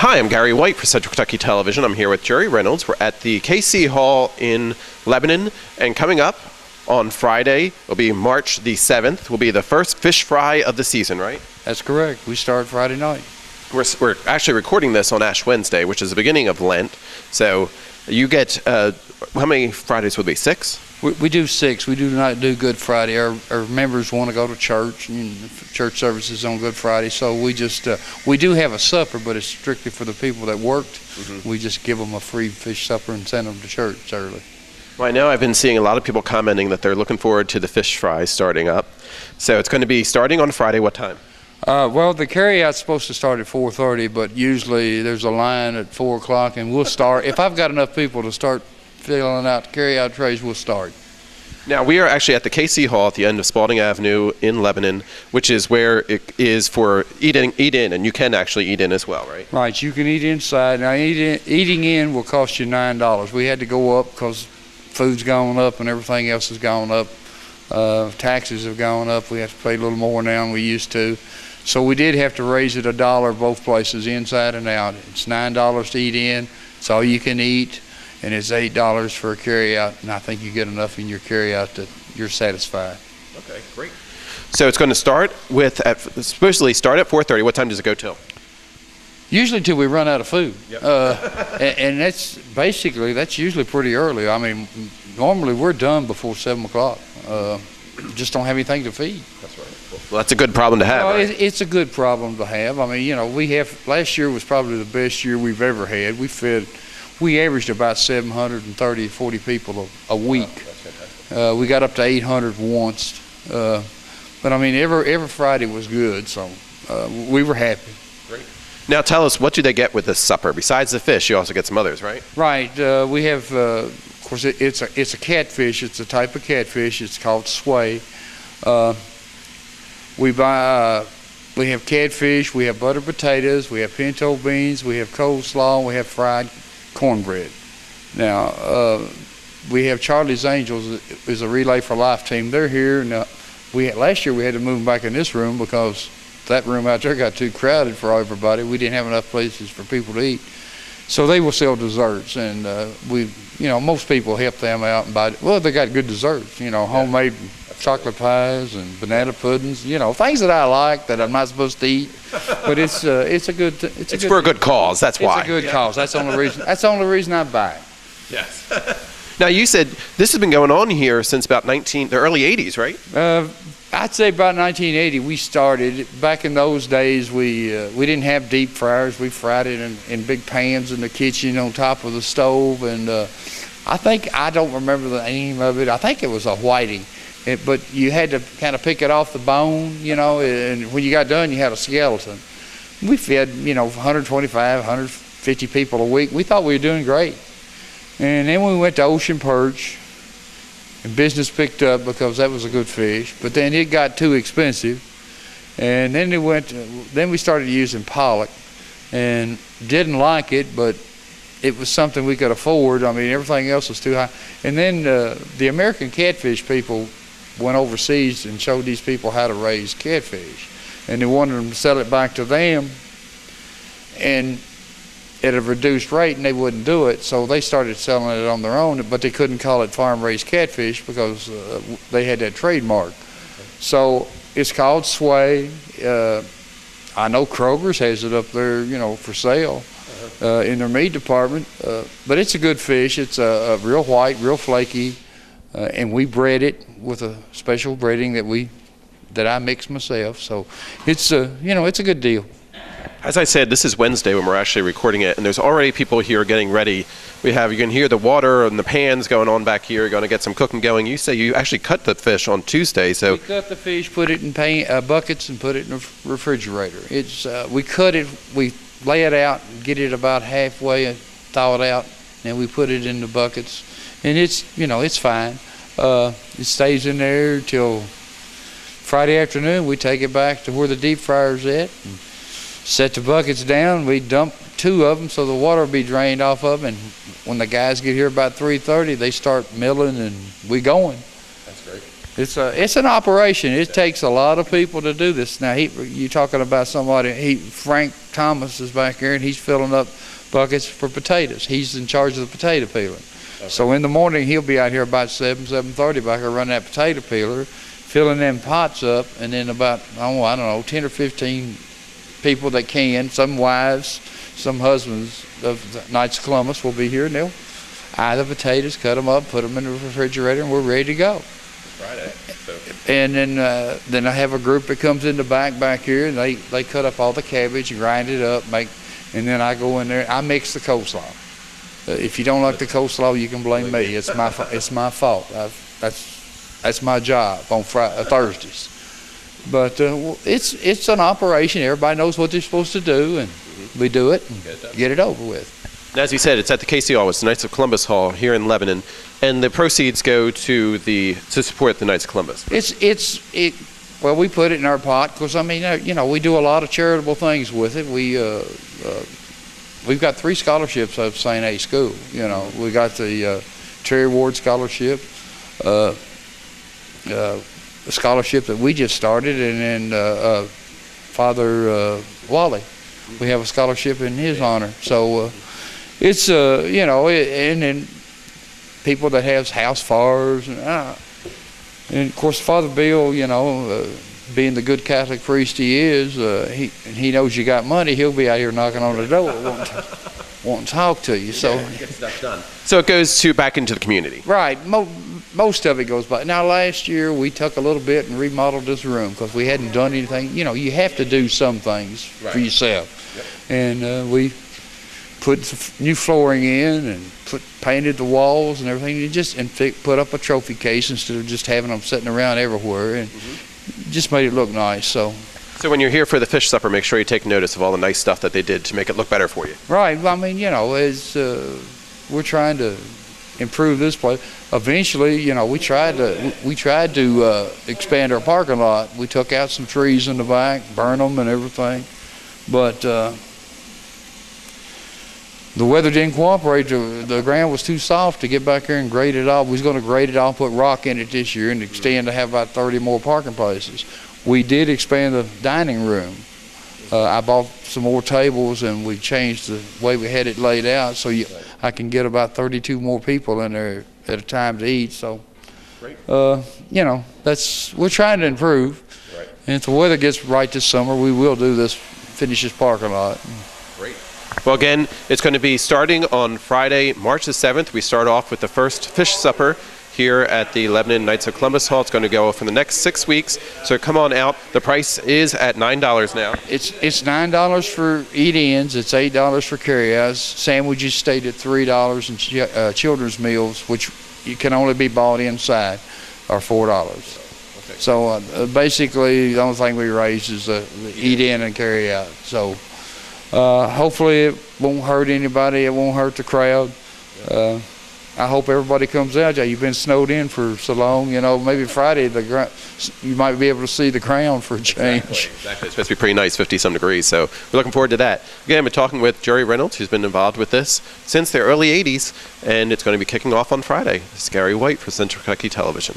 Hi, I'm Gary White for Central Kentucky Television. I'm here with Jerry Reynolds. We're at the KC Hall in Lebanon, and coming up on Friday will be March the 7th, will be the first fish fry of the season, right? That's correct. We start Friday night. We're actually recording this on Ash Wednesday, which is the beginning of Lent. So you get, how many Fridays would be? 6? We do 6. We do not do Good Friday. Our members want to go to church, and church services on Good Friday. So we just, we do have a supper, but it's strictly for the people that worked. Mm-hmm. We just give them a free fish supper and send them to church early. Well, I know I've been seeing a lot of people commenting that they're looking forward to the fish fry starting up. So it's going to be starting on Friday. What time? Well, the carryout's supposed to start at 4:30, but usually there's a line at 4 o'clock, and we'll start. If I've got enough people to start filling out carryout trays, we'll start. Now, we are actually at the KC Hall at the end of Spalding Avenue in Lebanon, which is where it is for eat in, and you can actually eat in as well, right? Right, you can eat inside. Now, eating in will cost you $9. We had to go up because food's gone up and everything else has gone up. Taxes have gone up. We have to pay a little more now than we used to. So we did have to raise it $1 both places, inside and out. It's $9 to eat in. It's all you can eat, and it's $8 for a carryout. And I think you get enough in your carryout that you're satisfied. Okay, great. So it's going to start with, supposedly start at 4:30. What time does it go till? Usually till we run out of food. Yep. And that's basically, that's usually pretty early. I mean, normally we're done before 7 o'clock. Just don't have anything to feed. That's right. Well, that's a good problem to have, well, right? It's a good problem to have. I mean, you know, last year was probably the best year we've ever had. We averaged about 730, 40 people a week. Wow, that's fantastic. We got up to 800 once. But I mean, every Friday was good, so we were happy. Great. Now tell us, what do they get with this supper? Besides the fish, you also get some others, right? Right. We have, of course, it's a catfish. It's a type of catfish. It's called sway. We have catfish. We have buttered potatoes. We have pinto beans. We have coleslaw. And we have fried cornbread. Now we have Charlie's Angels is a Relay for Life team. They're here. Now last year we had to move them back in this room because that room out there got too crowded for everybody. We didn't have enough places for people to eat. So they will sell desserts, and most people help them out and buy. Well, they got good desserts, homemade chocolate pies and banana puddings, things that I like that I'm not supposed to eat. But it's for a good cause. That's why. It's a good cause. That's the only reason. That's the only reason I buy it. Yes. Now you said this has been going on here since about the early '80s, right? I'd say about 1980 we started. Back in those days, we didn't have deep fryers. We fried it in big pans in the kitchen on top of the stove. And I don't remember the name of it. I think it was a whiting. But you had to kind of pick it off the bone, and when you got done, you had a skeleton. We fed, 125, 150 people a week. We thought we were doing great. And then we went to ocean perch, and business picked up because that was a good fish. But then it got too expensive, and then we started using pollock, and didn't like it, but it was something we could afford. I mean, everything else was too high. And then the American catfish people went overseas and showed these people how to raise catfish, and they wanted them to sell it back to them, and at a reduced rate, and they wouldn't do it, so they started selling it on their own, but they couldn't call it farm-raised catfish because they had that trademark. So it's called sway. I know Kroger's has it up there, for sale in their meat department, but it's a good fish. It's a real white, real flaky, and we bread it with a special breading that I mix myself. So it's it's a good deal. As I said, this is Wednesday when we're actually recording it, and there's already people here getting ready. You can hear the water and the pans going on back here. You're going to get some cooking going. You say you actually cut the fish on Tuesday, so we cut the fish, put it in buckets, and put it in the refrigerator. We cut it, we lay it out, get it about halfway, and thaw it out, and we put it in the buckets, and it's fine. It stays in there till Friday afternoon. We take it back to where the deep fryer's at. And set the buckets down. We dump 2 of them so the water will be drained off of them. And when the guys get here about 3:30, they start milling and we going. That's great. It's an operation. It takes a lot of people to do this. Now, you're talking about somebody. Frank Thomas is back here, and he's filling up buckets for potatoes. He's in charge of the potato peeling. Okay. So in the morning, he'll be out here about 7:30 back here running that potato peeler, filling them pots up, and then about, I don't know, 10 or 15 people that can, some wives, some husbands of the Knights of Columbus will be here, and they'll eye the potatoes, cut them up, put them in the refrigerator, and we're ready to go. Friday. So. And then I have a group that comes in the back here, and they cut up all the cabbage, grind it up, and then I go in there. I mix the coleslaw. If you don't like the coleslaw, you can blame me. It's my fault. That's my job on Thursdays. But it's an operation. Everybody knows what they're supposed to do, and we do it and get it over with. And as you said, it's at the KC Hall. It's the Knights of Columbus Hall here in Lebanon, and the proceeds go to support the Knights of Columbus. Well, we put it in our pot because we do a lot of charitable things with it. We've got 3 scholarships of St. A School. We got the Terry Ward Scholarship, a scholarship that we just started, and then Father Wally, we have a scholarship in his honor. So it's and then people that have house fires, and of course Father Bill, being the good Catholic priest he is, he knows you got money. He'll be out here knocking on the door, wanting to talk to you. So get stuff done. So it goes back into the community. Right. Most of it goes back. Now, last year we took a little bit and remodeled this room because we hadn't done anything. You have to do some things for yourself. Yep. And we put some new flooring in and painted the walls and everything, and put up a trophy case instead of just having them sitting around everywhere, and just made it look nice. So when you're here for the fish supper, make sure you take notice of all the nice stuff that they did to make it look better for you. Right. I mean, as we're trying to improve this place. Eventually, we tried to expand our parking lot. We took out some trees in the back, burned them and everything, but the weather didn't cooperate. The ground was too soft to get back here and grade it off. We was going to grade it off, put rock in it this year, and extend to have about 30 more parking places. We did expand the dining room. I bought some more tables, and we changed the way we had it laid out so I can get about 32 more people in there at a time to eat. So, we're trying to improve. Right. And if the weather gets right this summer, we will finish this parking lot. Great. Well, again, it's going to be starting on Friday, March the 7th. We start off with the first fish supper here at the Lebanon Knights of Columbus Hall. It's going to go for the next 6 weeks. So come on out. The price is at $9 now. It's $9 for eat-ins. It's $8 for carry-outs. Sandwiches stayed at $3, and children's meals, which you can only be bought inside, are $4. Okay. So basically, the only thing we raise is the eat-in and carry-out. So hopefully it won't hurt anybody. It won't hurt the crowd. I hope everybody comes out. You've been snowed in for so long. Maybe Friday you might be able to see the crown for a change. Exactly. It's supposed to be pretty nice, 50-some degrees. So we're looking forward to that. Again, I've been talking with Jerry Reynolds, who's been involved with this since the early 80s, and it's going to be kicking off on Friday. This is Gary White for Central Kentucky Television.